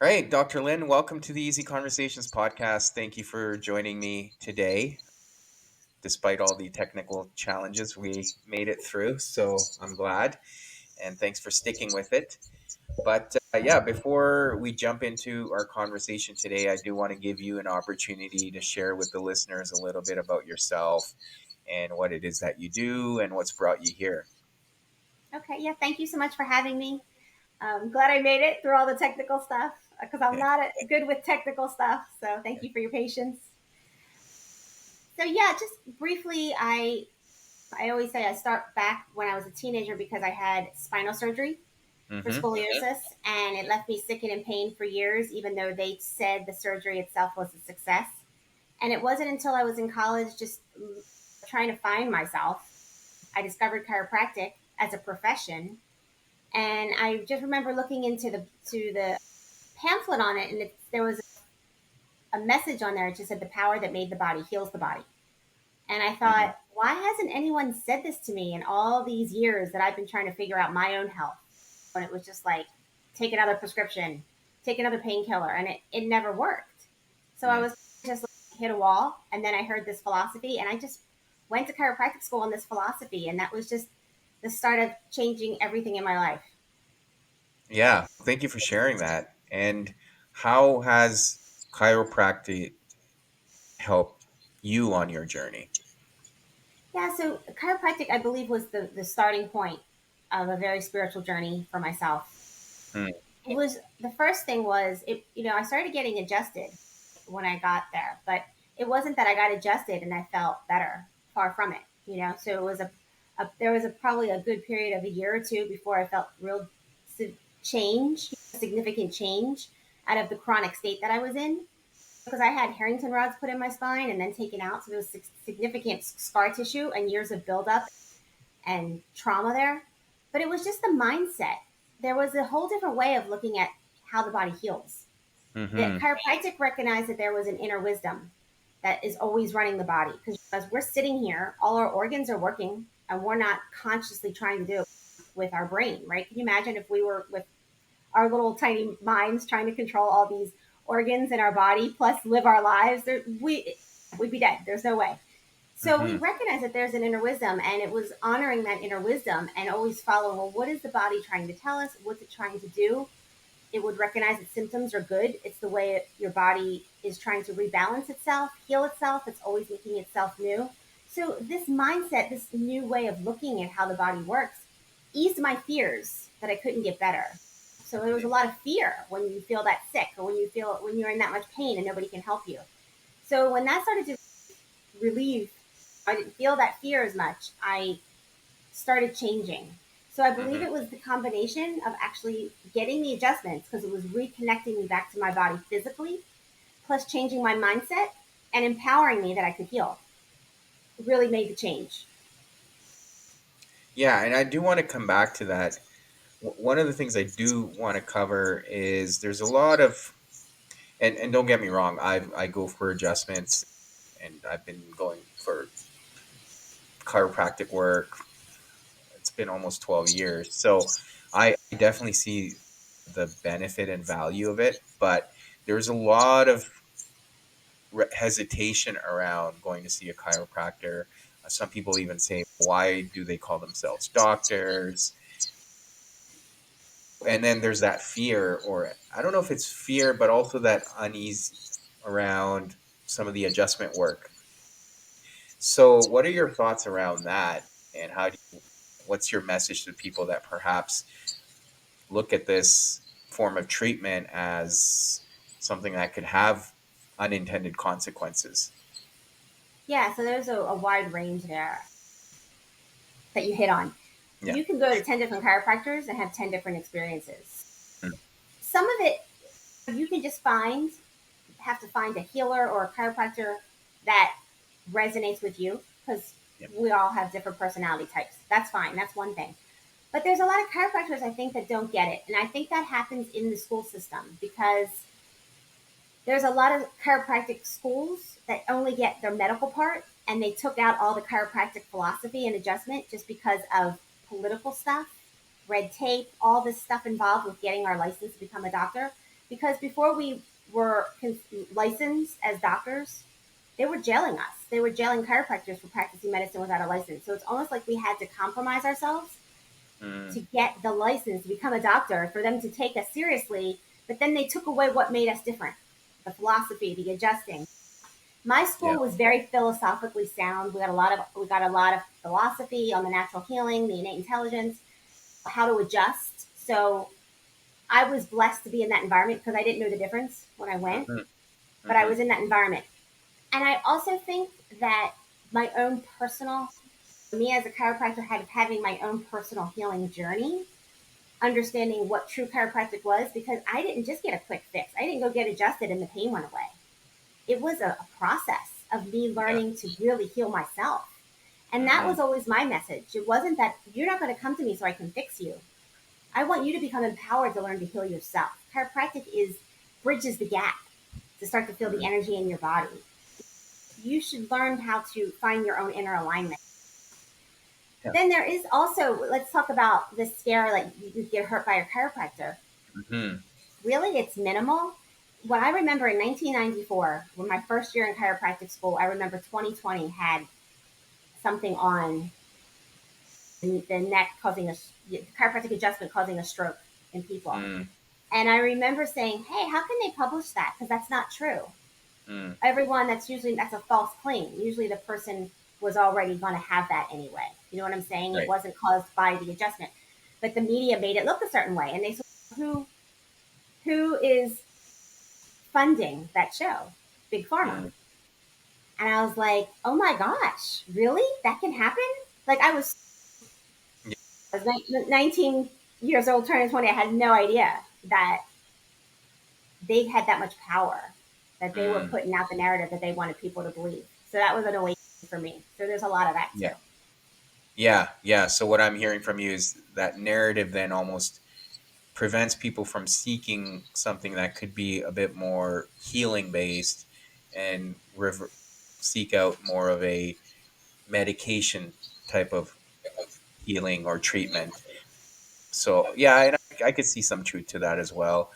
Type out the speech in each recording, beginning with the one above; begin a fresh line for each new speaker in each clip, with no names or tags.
All right, Dr. Lynn, welcome to the Easy Conversations podcast. Thank you for joining me today. Despite all the technical challenges, we made it through, so I'm glad. And thanks for sticking with it. But yeah, before we jump into our conversation today, I do want to give you an opportunity to share with the listeners a little bit about yourself and what it is that you do and what's brought you here.
Okay, yeah, thank you so much for having me. I'm glad I made it through all the technical stuff because I'm not good with technical stuff. So thank you for your patience. So yeah, just briefly, I always say I start back when I was a teenager because I had spinal surgery for
Mm-hmm.
scoliosis, and it left me sick and in pain for years, even though they said the surgery itself was a success. And it wasn't until I was in college, just trying to find myself, I discovered chiropractic as a profession. And I just remember looking into the pamphlet on it, and there was a message on there. It just said the power that made the body heals the body. And I
Mm-hmm.
thought, why hasn't anyone said this to me in all these years that I've been trying to figure out my own health? And it was just like, take another prescription, take another painkiller, and it never worked. So I was just like, hit a wall, and then I heard this philosophy, and I just went to chiropractic school on this philosophy, and that was just the start of changing everything in my life.
Yeah, thank you for sharing that. And how has chiropractic helped you on your journey?
Yeah, so chiropractic, I believe, was the starting point of a very spiritual journey for myself.
Mm,
It was the first thing was I started getting adjusted when I got there, but it wasn't that I got adjusted and I felt better. Far from it. So it was there was probably a good period of a year or two before I felt real change, significant change out of the chronic state that I was in because I had Harrington rods put in my spine and then taken out. So there was significant scar tissue and years of buildup and trauma there. But it was just the mindset. There was a whole different way of looking at how the body heals. The
mm-hmm.
chiropractic recognized that there was an inner wisdom that is always running the body. Because as we're sitting here, all our organs are working and we're not consciously trying to do it with our brain, right? Can you imagine if we were with our little tiny minds trying to control all these organs in our body plus live our lives? We'd be dead. There's no way. So we
Mm-hmm.
recognize that there's an inner wisdom, and it was honoring that inner wisdom and always following, well, what is the body trying to tell us? What's it trying to do? It would recognize that symptoms are good. It's the way your body is trying to rebalance itself, heal itself. It's always making itself new. So this mindset, this new way of looking at how the body works, eased my fears that I couldn't get better. So there was a lot of fear when you feel that sick or when you're in that much pain and nobody can help you. So when that started to relieve, I didn't feel that fear as much. I started changing. So I believe
Mm-hmm.
it was the combination of actually getting the adjustments because it was reconnecting me back to my body physically, plus changing my mindset and empowering me that I could heal. It really made the change.
Yeah, and I do want to come back to that. One of the things I do want to cover is there's a lot of, and don't get me wrong, I go for adjustments, and I've been going for chiropractic work. It's been almost 12 years, so I definitely see the benefit and value of it. But there's a lot of hesitation around going to see a chiropractor. Some people even say, why do they call themselves doctors? And then there's that fear, or I don't know if it's fear, but also that unease around some of the adjustment work. So, what are your thoughts around that? And what's your message to people that perhaps look at this form of treatment as something that could have unintended consequences?
Yeah, so there's a wide range there that you hit on.
Yeah.
You can go to 10 different chiropractors and have 10 different experiences.
Mm.
Some of it you can just have to find a healer or a chiropractor that resonates with you because
Yeah.
we all have different personality types. That's fine. That's one thing. But there's a lot of chiropractors I think that don't get it. And I think that happens in the school system because there's a lot of chiropractic schools that only get their medical part and they took out all the chiropractic philosophy and adjustment just because of political stuff, red tape, all this stuff involved with getting our license to become a doctor. because before we were licensed as doctors, they were jailing us. They were jailing chiropractors for practicing medicine without a license. So it's almost like we had to compromise ourselves
Mm.
to get the license to become a doctor for them to take us seriously. But then they took away what made us different: the philosophy, the adjusting. My
Yeah.
school was very philosophically sound. We got a lot of philosophy on the natural healing, the innate intelligence, how to adjust. So I was blessed to be in that environment because I didn't know the difference when I went,
Hmm.
but I
Hmm.
was in that environment. And I also think that my own personal, me as a chiropractor, having my own personal healing journey, understanding what true chiropractic was, because I didn't just get a quick fix. I didn't go get adjusted and the pain went away. It was a process of me
Yeah.
learning to really heal myself. And that
Hmm.
was always my message. It wasn't that you're not going to come to me so I can fix you. I want you to become empowered to learn to heal yourself. Chiropractic is bridges the gap to start to feel the
Hmm.
energy in your body. You should learn how to find your own inner alignment.
Yeah.
Then there is also, let's talk about the scare, like you get hurt by a chiropractor.
Hmm.
Really, it's minimal. What I remember in 1994, when my first year in chiropractic school, I remember 2020 had something on the neck causing chiropractic adjustment causing a stroke in people.
Mm.
And I remember saying, hey, how can they publish that? Because that's not true.
Mm.
Everyone, that's a false claim. Usually the person was already going to have that anyway. You know what I'm saying? It
Right.
wasn't caused by the adjustment. But the media made it look a certain way. And they said, who is funding that show? Big Pharma.
Mm.
And I was like, oh my gosh, really? That can happen? Like
Yeah.
I was 19 years old, turning 20. I had no idea that they had that much power, that they were
Mm.
putting out the narrative that they wanted people to believe. So that was an awakening for me. So there's a lot of that too.
Yeah. Yeah. Yeah. So what I'm hearing from you is that narrative then almost prevents people from seeking something that could be a bit more healing based and seek out more of a medication type of healing or treatment. So yeah, and I could see some truth to that as well.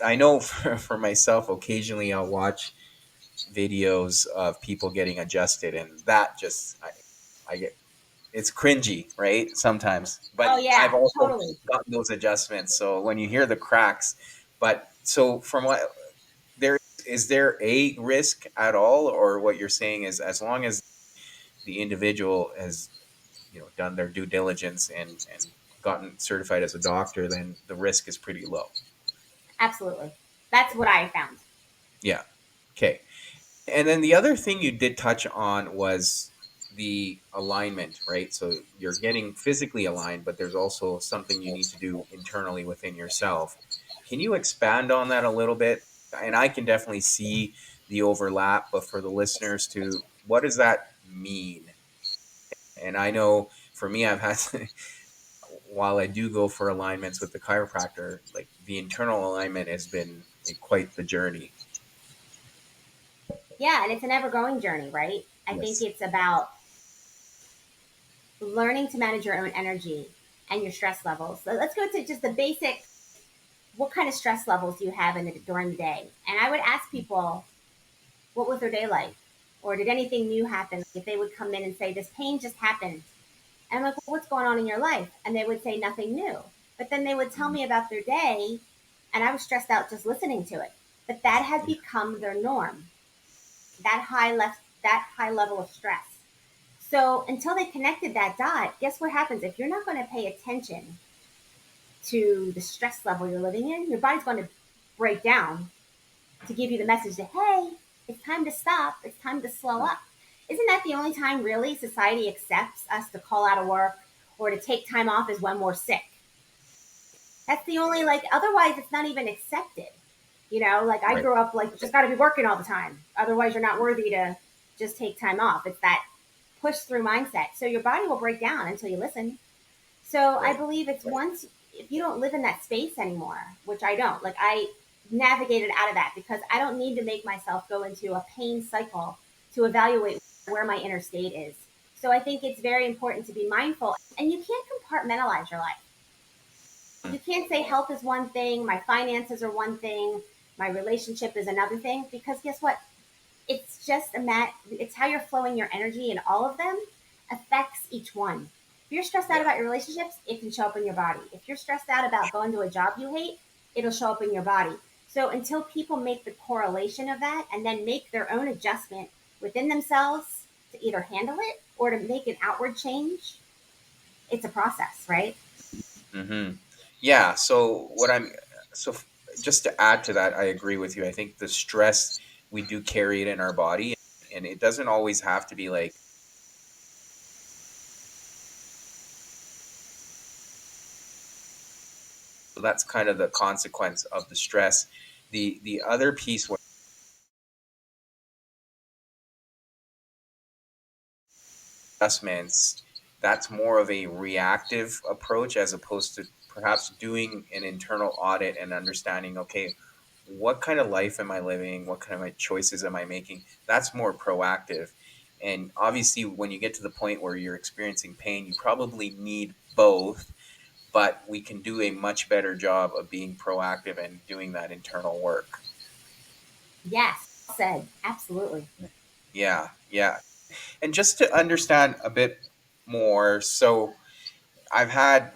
I know for myself, occasionally I'll watch videos of people getting adjusted, and that just I get it's cringy, right? Sometimes,
Oh
but I've
yeah,
also
totally.
gotten those adjustments. So when you hear the cracks, but so from what there is there a risk at all, or what you're saying is as long as the individual has done their due diligence and gotten certified as a doctor, then the risk is pretty low.
Absolutely. That's what I found.
Yeah. Okay. And then the other thing you did touch on was the alignment, right? So you're getting physically aligned, but there's also something you need to do internally within yourself. Can you expand on that a little bit? And I can definitely see the overlap, but for the listeners to, what does that mean? And I know for me, I've had, while I do go for alignments with the chiropractor, like the internal alignment has been quite the journey.
Yeah, and it's an ever growing journey, right? I think
Yes.
it's about learning to manage your own energy and your stress levels. So let's go to just the basic, what kind of stress levels do you have during the day? And I would ask people, what was their day like? Or did anything new happen? If they would come in and say, this pain just happened. And I'm like, well, what's going on in your life? And they would say nothing new. But then they would tell
Mhm.
me about their day, and I was stressed out just listening to it. But that had
Yeah.
become their norm, that high level of stress. So until they connected that dot, guess what happens? If you're not going to pay attention to the stress level you're living in, your body's going to break down to give you the message that, hey, it's time to stop. It's time to slow up. Isn't that the only time really society accepts us to call out of work or to take time off is when we're sick? That's the only, like, otherwise it's not even accepted. Like I
Right.
grew up like, you just got to be working all the time. Otherwise you're not worthy to just take time off. It's that push through mindset. So your body will break down until you listen. So I
Right.
believe it's once, if you don't live in that space anymore, which I don't, like I navigated out of that because I don't need to make myself go into a pain cycle to evaluate where my inner state is. So I think it's very important to be mindful, and you can't compartmentalize your life. You can't say health is one thing, my finances are one thing, my relationship is another thing, because guess what? It's just it's how you're flowing your energy, and all of them affects each one. If you're stressed out
Yeah.
about your relationships, it can show up in your body. If you're stressed out about going to a job you hate, it'll show up in your body. So until people make the correlation of that and then make their own adjustment within themselves to either handle it or to make an outward change, it's a process, right?
Hmm. Yeah. So what I'm so f- just to add to that, I agree with you. I think the stress, we do carry it in our body, and it doesn't always have to be like, so that's kind of the consequence of the stress. The other piece, where adjustments, that's more of a reactive approach as opposed to perhaps doing an internal audit and understanding, okay, what kind of life am I living? What kind of my choices am I making? That's more proactive. And obviously, when you get to the point where you're experiencing pain, you probably need both, but we can do a much better job of being proactive and doing that internal work.
Yes, said. Absolutely.
Yeah, yeah. And just to understand a bit more, so I've had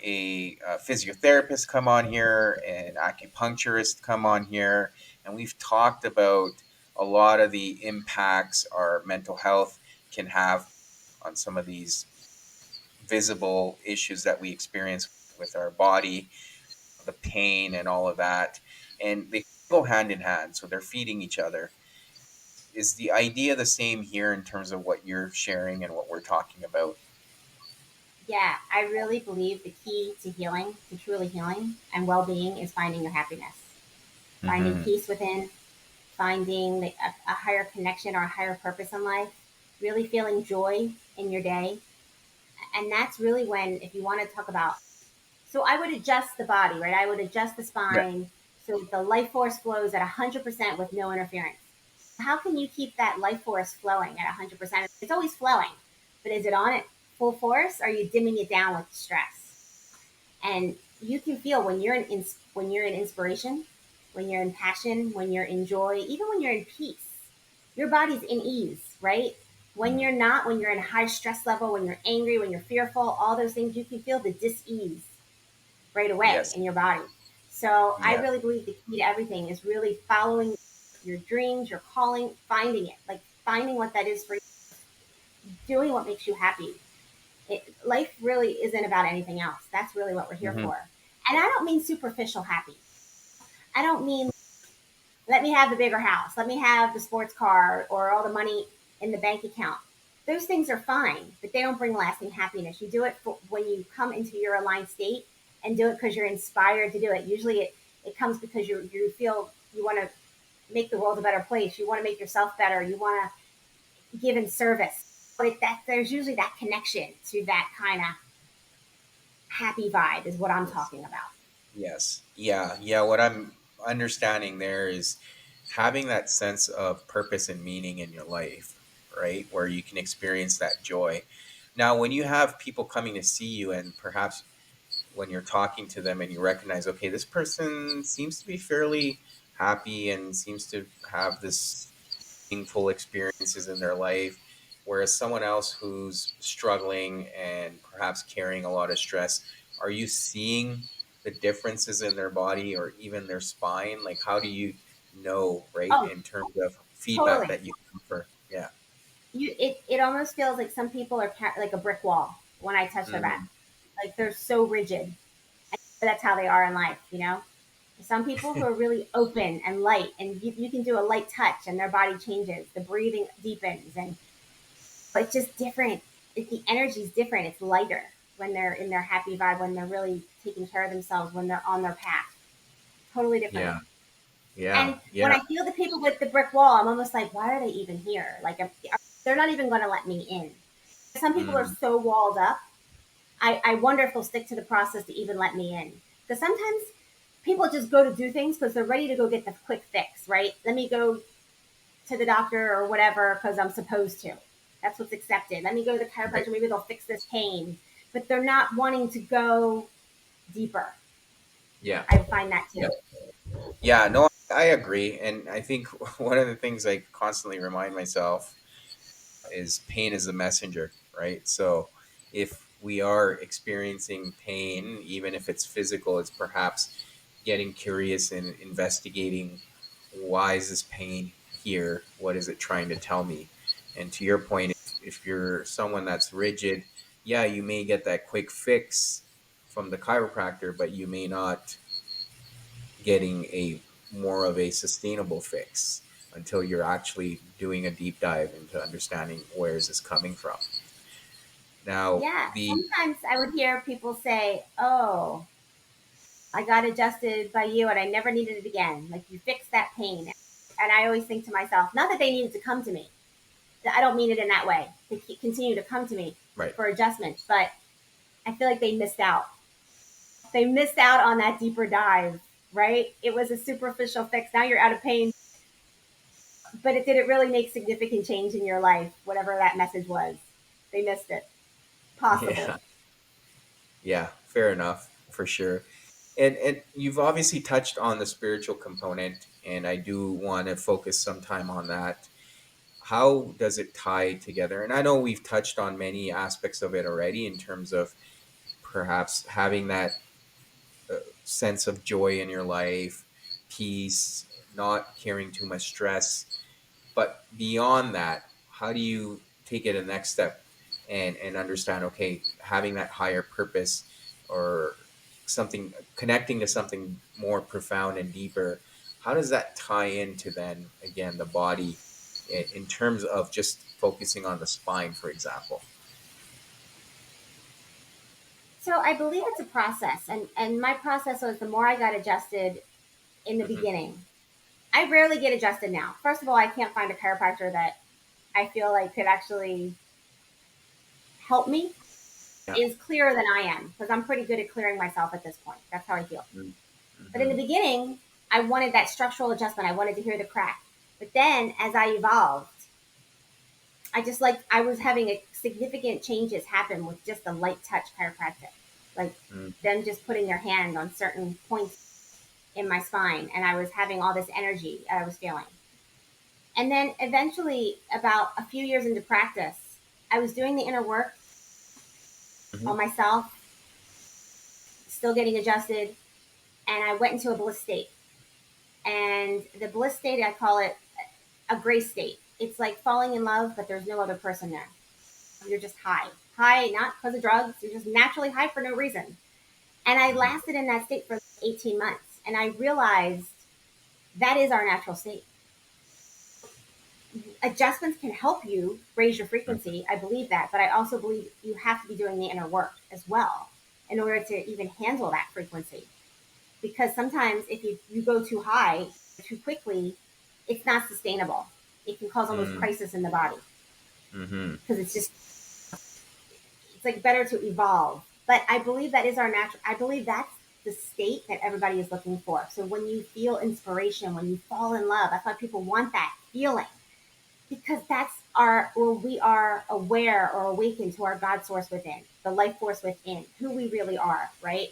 a physiotherapist come on here, an acupuncturist come on here, and we've talked about a lot of the impacts our mental health can have on some of these visible issues that we experience with our body, the pain and all of that. And they go hand in hand, so they're feeding each other. Is the idea the same here in terms of what you're sharing and what we're talking about?
Yeah, I really believe the key to healing, to truly healing and well being, is finding your happiness, finding
Mm-hmm.
peace within, finding a higher connection or a higher purpose in life, really feeling joy in your day. And that's really when, if you want to talk about, so I would adjust the body, right? I would adjust the
Yeah.
spine so the life force flows at 100% with no interference. How can you keep that life force flowing at 100%? It's always flowing, but is it on at full force? Or are you dimming it down with stress? And you can feel when when you're in inspiration, when you're in passion, when you're in joy, even when you're in peace, your body's in ease, right? When
Mhm.
you're not, when you're in a high stress level, when you're angry, when you're fearful, all those things, you can feel the dis-ease right away
Yes.
in your body. So I
Yeah.
really believe the key to everything is really following your dreams, your calling, finding it, like finding what that is for you, doing what makes you happy. Life really isn't about anything else. That's really what we're here
Hmm.
for. And I don't mean superficial happy. I don't mean let me have the bigger house, let me have the sports car or all the money in the bank account. Those things are fine, but they don't bring lasting happiness. You do it when you come into your aligned state and do it because you're inspired to do it. Usually it comes because you feel you want to make the world a better place. You want to make yourself better. You want to give in service. But there's usually that connection to that kind of happy vibe is what I'm
Yes.
talking about.
Yes. Yeah. Yeah. What I'm understanding there is having that sense of purpose and meaning in your life, right? Where you can experience that joy. Now, when you have people coming to see you, and perhaps when you're talking to them and you recognize, okay, this person seems to be fairly happy and seems to have this meaningful experiences in their life, whereas someone else who's struggling and perhaps carrying a lot of stress, are you seeing the differences in their body or even their spine? Like, how do you know, right,
Oh,
in terms of feedback
totally.
that you offer? Yeah.
It almost feels like some people are like a brick wall when I touch their back.
Hmm.
Like they're so rigid. That's how they are in life, you know? Some people who are really open and light, and you can do a light touch and their body changes, the breathing deepens, and it's just different. The energy is different. It's lighter when they're in their happy vibe, when they're really taking care of themselves, when they're on their path. Totally different.
Yeah. Yeah.
And when
Yeah.
I feel the people with the brick wall, I'm almost like, why are they even here? Like, they're not even going to let me in. Some people are
Mm.
so walled up. I wonder if they'll stick to the process to even let me in. Because sometimes people just go to do things because they're ready to go get the quick fix, right? Let me go to the doctor or whatever because I'm supposed to. That's what's accepted. Let me go to the
Right.
chiropractor. Maybe they'll fix this pain. But they're not wanting to go. deeper.
Yeah.
I find that
Yeah.
too.
Yeah. No, I agree. And I think one of the things I constantly remind myself is pain is a messenger, right? So if we are experiencing pain, even if it's physical, it's perhaps getting curious and investigating, why is this pain here? What is it trying to tell me? And to your point, if you're someone that's rigid, yeah, you may get that quick fix from the chiropractor, but you may not getting a more of a sustainable fix until you're actually doing a deep dive into understanding where is this coming from. Now,
Yeah.
the
Sometimes I would hear people say, "Oh, I got adjusted by you and I never needed it again. Like you fixed that pain." And I always think to myself, not that they needed to come to me. I don't mean it in that way. They continue to come to me
right,
for adjustments, but I feel like they missed out. They missed out on that deeper dive, right? It was a superficial fix. Now you're out of pain, but it didn't really make significant change in your life, whatever that message was. They missed it.
yeah,
Possibly.
yeah, fair enough, for sure. And you've obviously touched on the spiritual component, and I do want to focus some time on that. How does it tie together? And I know we've touched on many aspects of it already in terms of perhaps having that sense of joy in your life, peace, not carrying too much stress. But beyond that, how do you take it a next step and understand, okay, having that higher purpose or something connecting to something more profound and deeper, how does that tie into then again the body in terms of just focusing on the spine, for example?
So I believe it's a process, and my process was the more I got adjusted in the
Hmm.
beginning. I rarely get adjusted now. First of all, I can't find a chiropractor that I feel like could actually help me
Yeah.
is clearer than I am because I'm pretty good at clearing myself at this point. That's how I feel. But in
Mm-hmm.
the beginning, I wanted that structural adjustment. I wanted to hear the crack. But then as I evolved, I just like I was having a significant changes happen with just a light touch chiropractic. Like them just putting their hand on certain points in my spine and I was having all this energy I was feeling. And then eventually about a few years into practice, I was doing the inner work
Mm-hmm.
on myself, still getting adjusted, and I went into a bliss state. And the bliss state, I call it a grace state. It's like falling in love, but there's no other person there. You're just high. High, not because of drugs. You're just naturally high for no reason. And I
Mm-hmm.
lasted in that state for 18 months. And I realized that is our natural state. Adjustments can help you raise your frequency. I believe that. But I also believe you have to be doing the inner work as well in order to even handle that frequency. Because sometimes if you go too high too quickly, it's not sustainable. It can cause almost
Mm-hmm.
crisis in the body
Mm-hmm.
because it's like better to evolve. But I believe that is our natural. I believe that's the state that everybody is looking for. So when you feel inspiration, when you fall in love, that's why people want that feeling because that's our where we are aware or awakened to our God source within, the life force within, who we really are, right?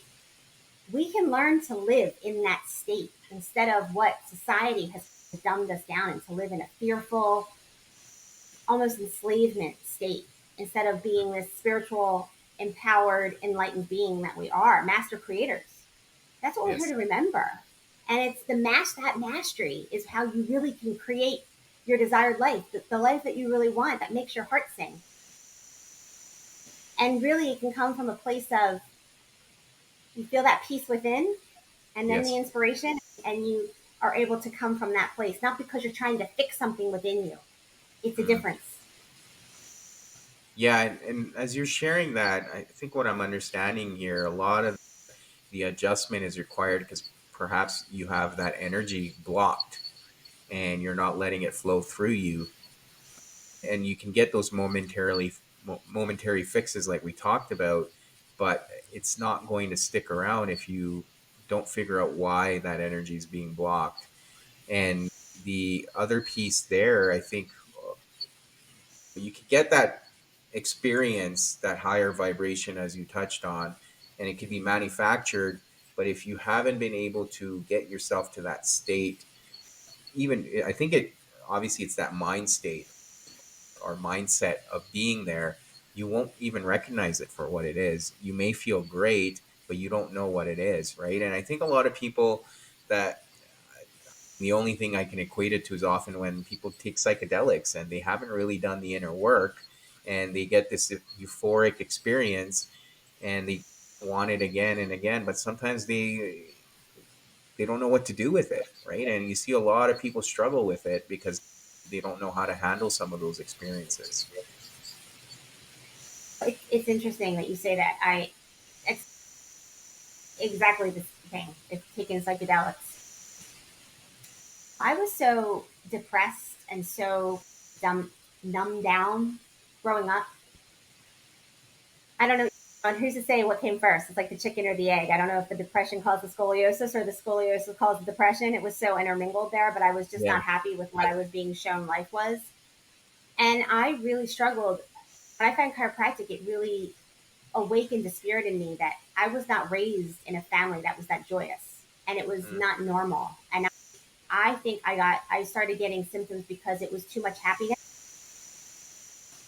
We can learn to live in that state instead of what society has dumbed us down and to live in a fearful, almost enslavement state instead of being this spiritual, empowered, enlightened being that we are, master creators. That's what we're here
Yes.
to remember. And it's that mastery is how you really can create your desired life, the life that you really want, that makes your heart sing. And really, it can come from a place of you feel that peace within, and then the
Yes.
inspiration, and you are able to come from that place, not because you're trying to fix something within you. It's a
Mm.
difference.
Yeah, and as you're sharing that, I think what I'm understanding here, a lot of the adjustment is required because perhaps you have that energy blocked and you're not letting it flow through you, and you can get those momentary fixes like we talked about, but it's not going to stick around if you don't figure out why that energy is being blocked. And the other piece there, I think you could get that experience, that higher vibration as you touched on, and it can be manufactured. But if you haven't been able to get yourself to that state, even I think it obviously it's that mind state or mindset of being there, you won't even recognize it for what it is. You may feel great, but you don't know what it is, right? And I think a lot of people that the only thing I can equate it to is often when people take psychedelics and they haven't really done the inner work and they get this euphoric experience and they want it again and again, but sometimes they don't know what to do with it, right? And you see a lot of people struggle with it because they don't know how to handle some of those experiences.
It's interesting that you say that. It's exactly the thing. It's taking psychedelics. I was so depressed and so numbed down growing up. I don't know. On who's to say what came first? It's like the chicken or the egg. I don't know if the depression caused the scoliosis or the scoliosis caused the depression. It was so intermingled there, but I was just
Yeah.
not happy with what I was being shown life was. And I really struggled. When I found chiropractic, it really awakened the spirit in me that I was not raised in a family that was that joyous, and it was
Mm,
not normal. And I think I started getting symptoms because it was too much happiness.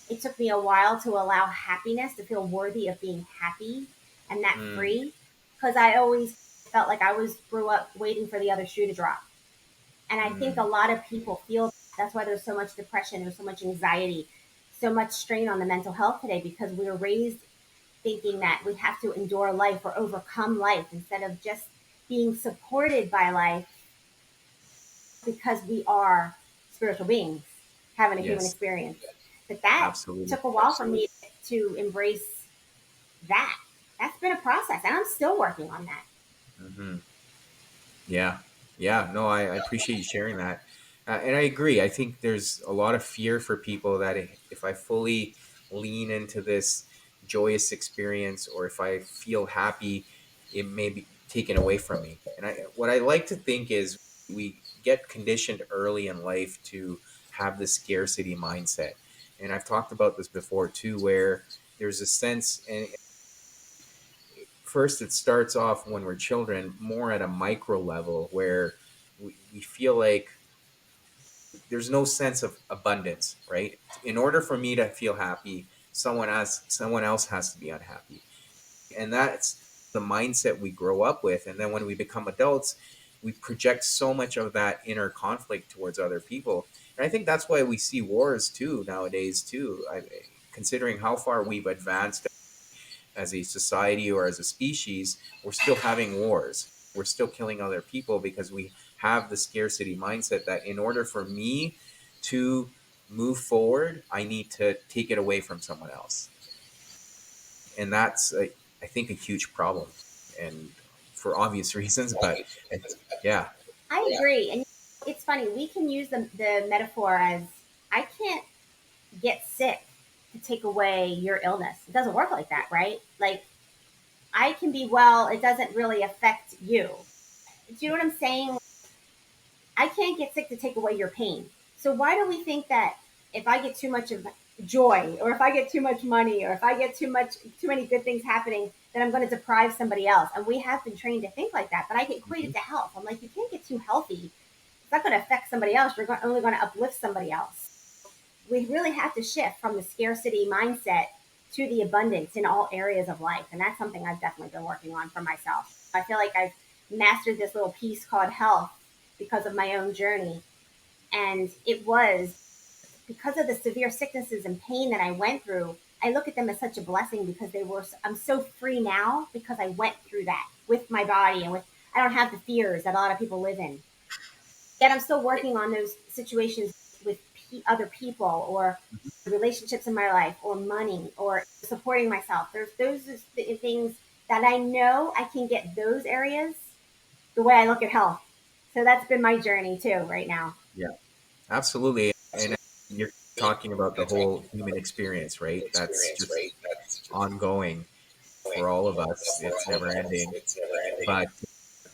It took me a while to allow happiness to feel worthy of being happy and that
mm,
free, because I always felt like I was grew up waiting for the other shoe to drop. And I think a
mm,
lot of people feel that. That's why there's so much depression, there's so much anxiety, so much strain on the mental health today, because we were raised thinking that we have to endure life or overcome life instead of just being supported by life, because we are spiritual beings having a human
yes,
experience. But that
absolutely.
took a while for me to embrace that. That's been a process, and I'm still working on that.
Hmm. Yeah. Yeah. No, I appreciate you sharing that. And I agree. I think there's a lot of fear for people that if I fully lean into this joyous experience or if I feel happy, it may be taken away from me. And what I like to think is we get conditioned early in life to have this scarcity mindset. And I've talked about this before too, where there's a sense, and first it starts off when we're children more at a micro level where we feel like there's no sense of abundance, right? In order for me to feel happy, someone else has to be unhappy, and that's the mindset we grow up with. And then when we become adults, we project so much of that inner conflict towards other people. And I think that's why we see wars too nowadays too. Considering how far we've advanced as a society or as a species, we're still having wars. We're still killing other people because we have the scarcity mindset that in order for me to move forward, I need to take it away from someone else. And that's, I think, a huge problem. And for obvious reasons, but yeah.
I agree. And it's funny, we can use the metaphor as I can't get sick to take away your illness. It doesn't work like that, right? Like, I can be well, it doesn't really affect you. Do you know what I'm saying? I can't get sick to take away your pain. So why do we think that if I get too much of joy, or if I get too much money, or if I get too many good things happening, that I'm going to deprive somebody else? And we have been trained to think like that. But I equate
Mhm.
it to health. I'm like, you can't get too healthy. It's not going to affect somebody else. You're only going to uplift somebody else. We really have to shift from the scarcity mindset to the abundance in all areas of life. And that's something I've definitely been working on for myself. I feel like I've mastered this little piece called health because of my own journey. And it was because of the severe sicknesses and pain that I went through. I look at them as such a blessing because I'm so free now because I went through that with my body and with, I don't have the fears that a lot of people live in. Yet I'm still working on those situations with other people, or relationships in my life, or money, or supporting myself. There's those things that I know I can get those areas the way I look at health. So that's been my journey too right now.
Yeah, absolutely. And you're talking about the whole human experience, right? That's just ongoing for all of us. It's never ending. But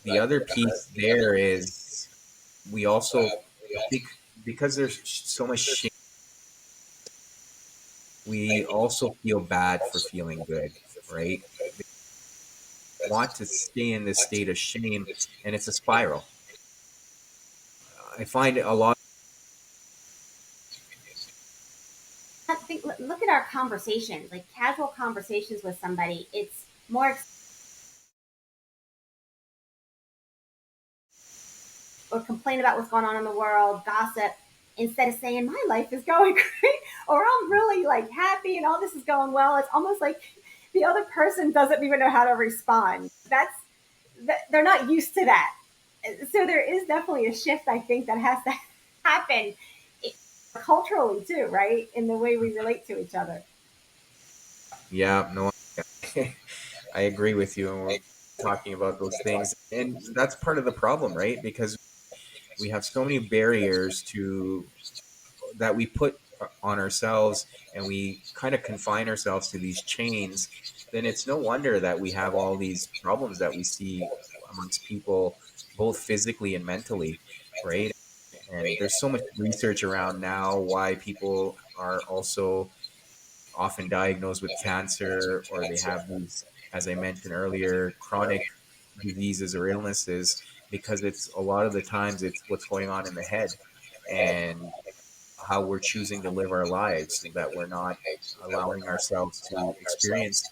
the other piece there is we also, I think, because there's so much shame, we also feel bad for feeling good, right? want to stay in this state of shame, and it's a spiral. I find a lot.
I think, look at our conversations, like casual conversations with somebody. It's more or complain about what's going on in the world, gossip, instead of saying my life is going great or I'm really like happy and all this is going well. It's almost like the other person doesn't even know how to respond. They're not used to that. So there is definitely a shift I think that has to happen culturally too, right? In the way we relate to each other.
Yeah, no, I agree with you, and we're talking about those things, and that's part of the problem, right? Because we have so many barriers to that we put on ourselves, and we kind of confine ourselves to these chains. Then it's no wonder that we have all these problems that we see amongst people, both physically and mentally, right? And there's so much research around now why people are also often diagnosed with cancer, or they have these, as I mentioned earlier, chronic diseases or illnesses, because it's a lot of the times it's what's going on in the head, and how we're choosing to live our lives, so that we're not allowing ourselves to experience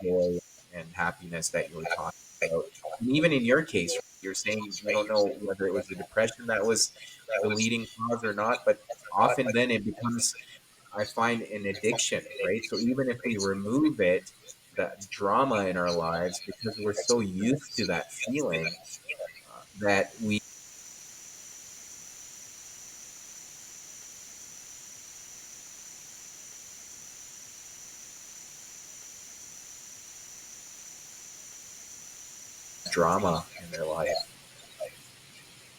joy and happiness that you were talking about. And even in your case, you're saying you don't know whether it was the depression that was the leading cause or not, but often then it becomes, I find, an addiction, right? So even if we remove it, that drama in our lives, because we're so used to that feeling, that we drama in their life.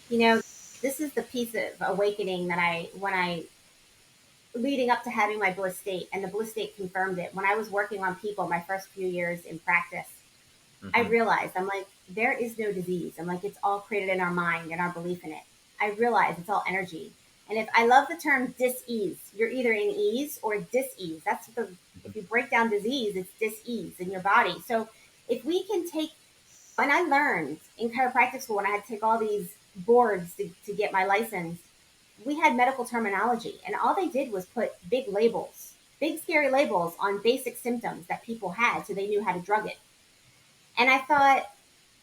You know, this is the piece of awakening that when I leading up to having my bliss state, and the bliss state confirmed it. When I was working on people my first few years in practice, I
Hmm.
realized, I'm like, there is no disease. I'm like, it's all created in our mind and our belief in it. I realize it's all energy. And if I love the term dis-ease, you're either in ease or dis-ease. That's the If you break down disease, it's dis-ease in your body. So if we can take, and I learned in chiropractic school when I had to take all these boards to get my license, we had medical terminology, and all they did was put big labels, big scary labels on basic symptoms that people had so they knew how to drug it. And I thought,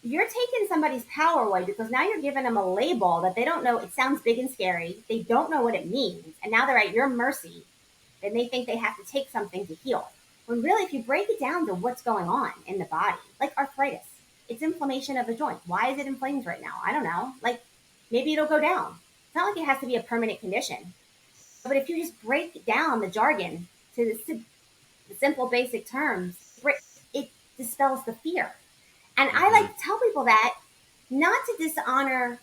you're taking somebody's power away because now you're giving them a label that they don't know. It sounds big and scary. They don't know what it means. And now they're at your mercy. And they think they have to take something to heal. When really, if you break it down to what's going on in the body, like arthritis, it's inflammation of the joint. Why is it inflamed right now? I don't know. Like maybe it'll go down. It's not like it has to be a permanent condition. But if you just break down the jargon to the simple, basic terms, it dispels the fear. And I
Hmm.
like to tell people that not to dishonor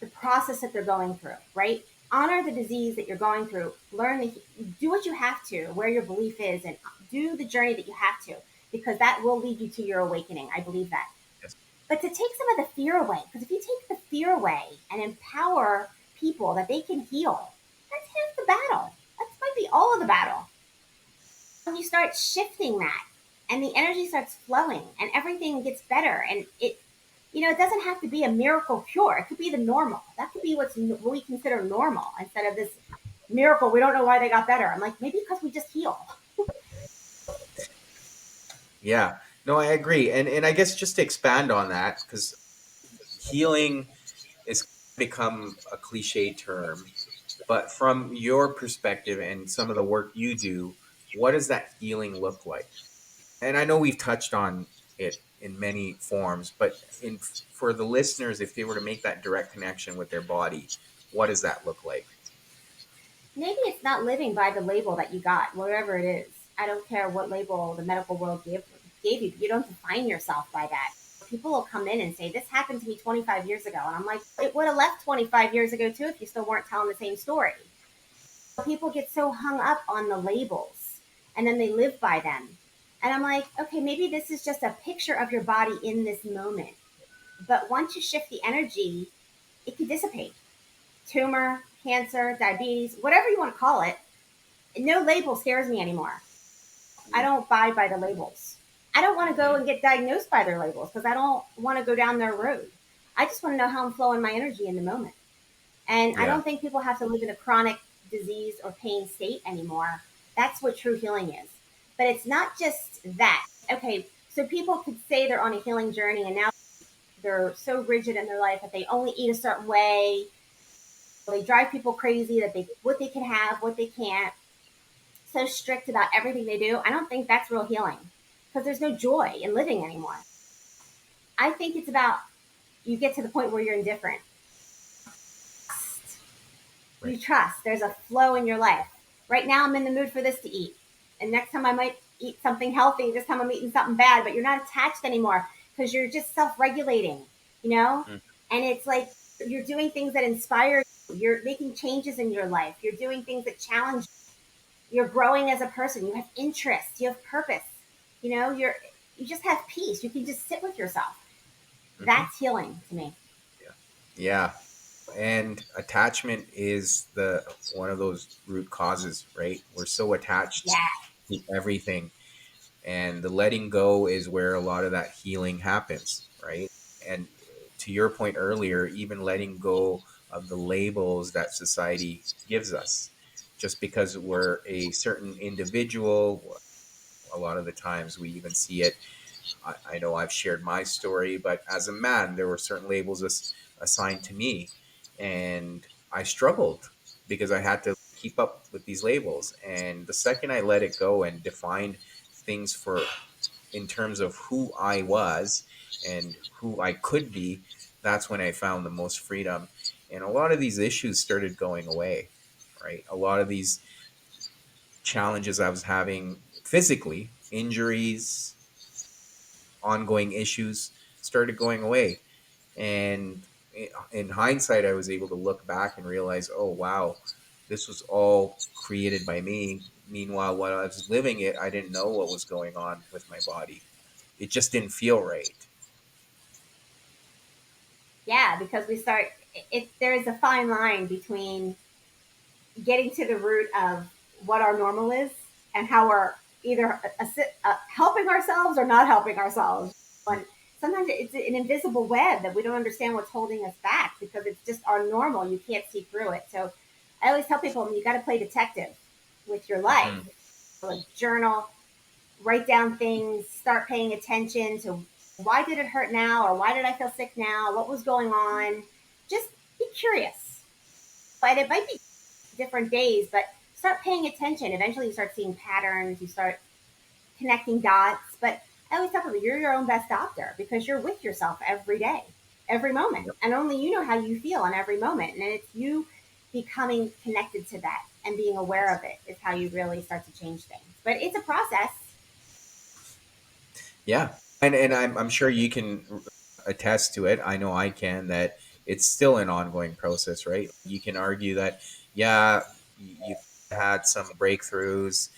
the process that they're going through, right? Honor the disease that you're going through. Do what you have to, where your belief is, and do the journey that you have to, because that will lead you to your awakening. I believe that.
Yes.
But to take some of the fear away, because if you take the fear away and empower people that they can heal, that's half the battle. That might be all of the battle. When you start shifting that and the energy starts flowing and everything gets better, and it doesn't have to be a miracle cure. It could be the normal. That could be what we consider normal instead of this miracle. We don't know why they got better. I'm like, maybe because we just heal.
Yeah, no, I agree, and I guess just to expand on that, because healing is become a cliche term, but from your perspective and some of the work you do, what does that healing look like? And I know we've touched on it in many forms, but in for the listeners, if they were to make that direct connection with their body, what does that look like?
Maybe it's not living by the label that you got, whatever it is. I don't care what label the medical world gave you. You don't define yourself by that. People will come in and say, this happened to me 25 years ago. And I'm like, it would have left 25 years ago too if you still weren't telling the same story. People get so hung up on the labels and then they live by them. And I'm like, okay, maybe this is just a picture of your body in this moment. But once you shift the energy, it can dissipate. Tumor, cancer, diabetes, whatever you want to call it, no label scares me anymore. I don't buy by the labels. I don't want to go
Hmm.
and get diagnosed by their labels because I don't want to go down their road. I just want to know how I'm flowing my energy in the moment. And I
Yeah.
don't think people have to live in a chronic disease or pain state anymore. That's what true healing is. But it's not just that. Okay, so people could say they're on a healing journey and now they're so rigid in their life that they only eat a certain way. They drive people crazy that they what they can have, what they can't. So strict about everything they do. I don't think that's real healing because there's no joy in living anymore. I think it's about you get to the point where you're indifferent.
Right.
You trust. There's a flow in your life. Right now, I'm in the mood for this to eat. And next time, I might eat something healthy. This time, I'm eating something bad, but you're not attached anymore because you're just self regulating, you know?
Mm.
And it's like you're doing things that inspire you. You're making changes in your life. You're doing things that challenge you. You're growing as a person. You have interests. You have purpose. You just have peace. You can just sit with yourself.
Hmm.
That's healing to me.
Yeah. Yeah. And attachment is the one of those root causes, right? We're so attached
Yeah.
to everything, and the letting go is where a lot of that healing happens, right? And to your point earlier, even letting go of the labels that society gives us, just because we're a certain individual, a lot of the times we even see it. I know I've shared my story, but as a man, there were certain labels assigned to me, and I struggled because I had to keep up with these labels. And the second I let it go and defined things for in terms of who I was and who I could be, that's when I found the most freedom. And a lot of these issues started going away, right? A lot of these challenges I was having physically, injuries, ongoing issues started going away. And in hindsight, I was able to look back and realize, oh, wow, this was all created by me. Meanwhile, while I was living it, I didn't know what was going on with my body. It just didn't feel right.
Yeah, because there is a fine line between getting to the root of what our normal is and how we're either helping ourselves or not helping ourselves. And sometimes it's an invisible web that we don't understand what's holding us back because it's just our normal. You can't see through it. So I always tell people you got to play detective with your life.
Hmm.
Like journal, write down things, start paying attention to why did it hurt now or why did I feel sick now? What was going on? Just be curious. But it might be different days, but start paying attention. Eventually, you start seeing patterns, you start connecting dots. But I always tell people you're your own best doctor because you're with yourself every day, every moment.
Yep.
And only you know how you feel on every moment. And it's you becoming connected to that and being aware of it is how you really start to change things. But it's a process.
Yeah. And I'm sure you can attest to it. I know I can, that it's still an ongoing process, right? You can argue that, yeah, you had some breakthroughs,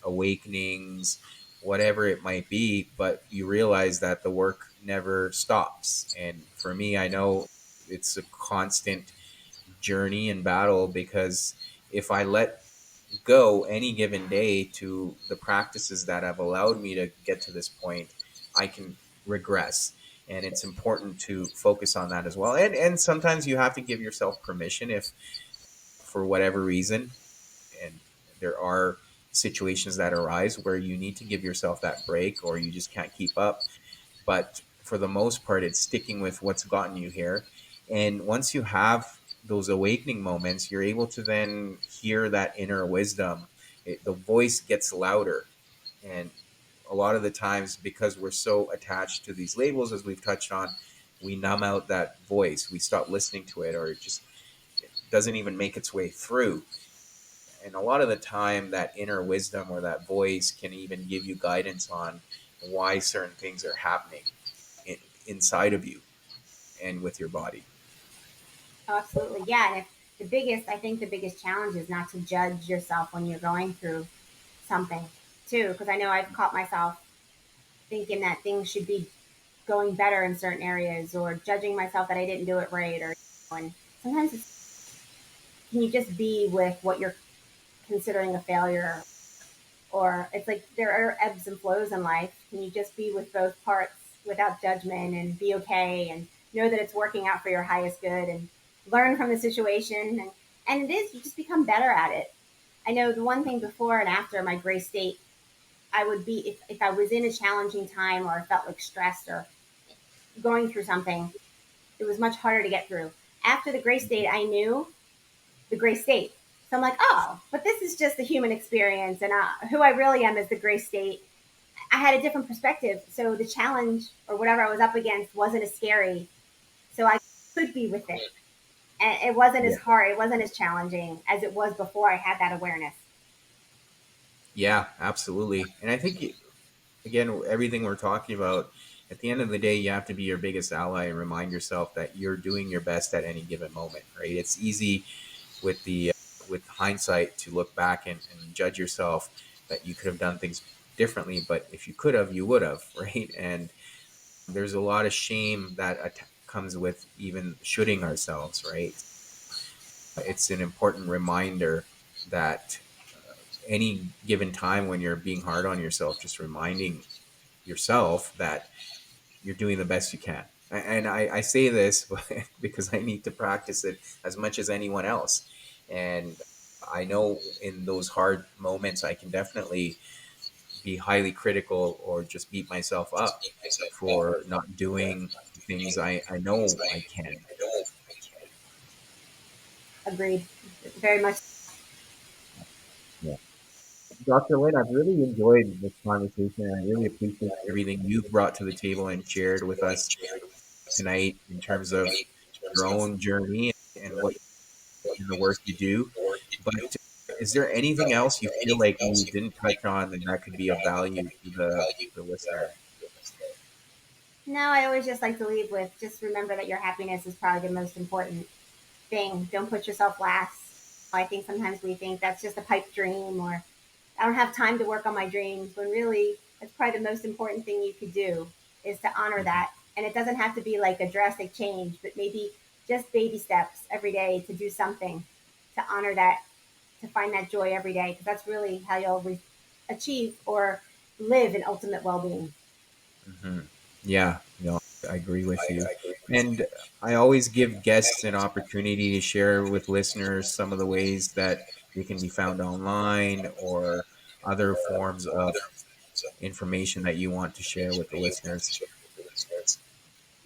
awakenings, whatever it might be, but you realize that the work never stops. And for me, I know it's a constant journey and battle because if I let go any given day to the practices that have allowed me to get to this point, I can regress. And it's important to focus on that as well. And sometimes you have to give yourself permission if for whatever reason, and there are situations that arise where you need to give yourself that break or you just can't keep up. But for the most part, it's sticking with what's gotten you here. And once you have those awakening moments, you're able to then hear that inner wisdom. The voice gets louder. And a lot of the times, because we're so attached to these labels, as we've touched on, we numb out that voice. We stop listening to it, or it doesn't even make its way through. And a lot of the time, that inner wisdom or that voice can even give you guidance on why certain things are happening in, inside of you and with your body.
Oh, absolutely. Yeah. And if I think the biggest challenge is not to judge yourself when you're going through something too. Because I know I've caught myself thinking that things should be going better in certain areas or judging myself that I didn't do it right and sometimes can you just be with what you're considering a failure Or it's like there are ebbs and flows in life. Can you just be with both parts without judgment and be okay and know that it's working out for your highest good and learn from the situation? And it is, you just become better at it. I know the one thing before and after my gray state, I would be, if I was in a challenging time or I felt like stressed or going through something, it was much harder to get through. After the gray state, I knew the gray state. So I'm like, oh, but this is just the human experience, and who I really am is the gray state. I had a different perspective, so the challenge or whatever I was up against wasn't as scary. So I could be with it, and it wasn't as
Yeah.
hard. It wasn't as challenging as it was before I had that awareness.
Yeah, absolutely. And I think, again, everything we're talking about, at the end of the day, you have to be your biggest ally and remind yourself that you're doing your best at any given moment, right? It's easy with the with hindsight to look back and judge yourself that you could have done things differently, but if you could have, you would have, right? And there's a lot of shame that comes with even shooting ourselves, right? It's an important reminder that any given time when you're being hard on yourself, just reminding yourself that you're doing the best you can. And I say this because I need to practice it as much as anyone else. And I know in those hard moments, I can definitely be highly critical or just beat myself up for not doing things I know I can.
Agreed, very much.
Yeah. Dr. Lynn, I've really enjoyed this conversation. I really appreciate everything you've brought to the table and shared with us tonight in terms of your own journey and what and the work you do. But is there anything else you feel like we didn't touch on and that could be of value to the listener?
No, I always just like to leave with just remember that your happiness is probably the most important thing. Don't put yourself last. I think sometimes we think that's just a pipe dream or I don't have time to work on my dreams when really that's probably the most important thing you could do is to honor
Mhm.
that. And it doesn't have to be like a drastic change, but maybe just baby steps every day to do something to honor that, to find that joy every day, because that's really how you'll achieve or live in ultimate well being.
Mhm. Yeah, no, I agree with you. And I always give guests an opportunity to share with listeners some of the ways that they can be found online or other forms of information that you want to share with the listeners.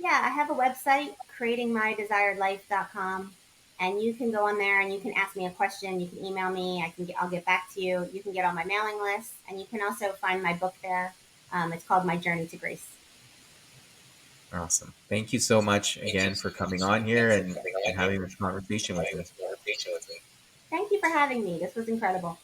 Yeah, I have a website, creatingmydesiredlife.com, and you can go on there and you can ask me a question. You can email me. I'll get back to you. You can get on my mailing list, and you can also find my book there. It's called My Journey to Grace.
Awesome. Thank you so much again for coming on here and having this conversation with me.
Thank you for having me. This was incredible.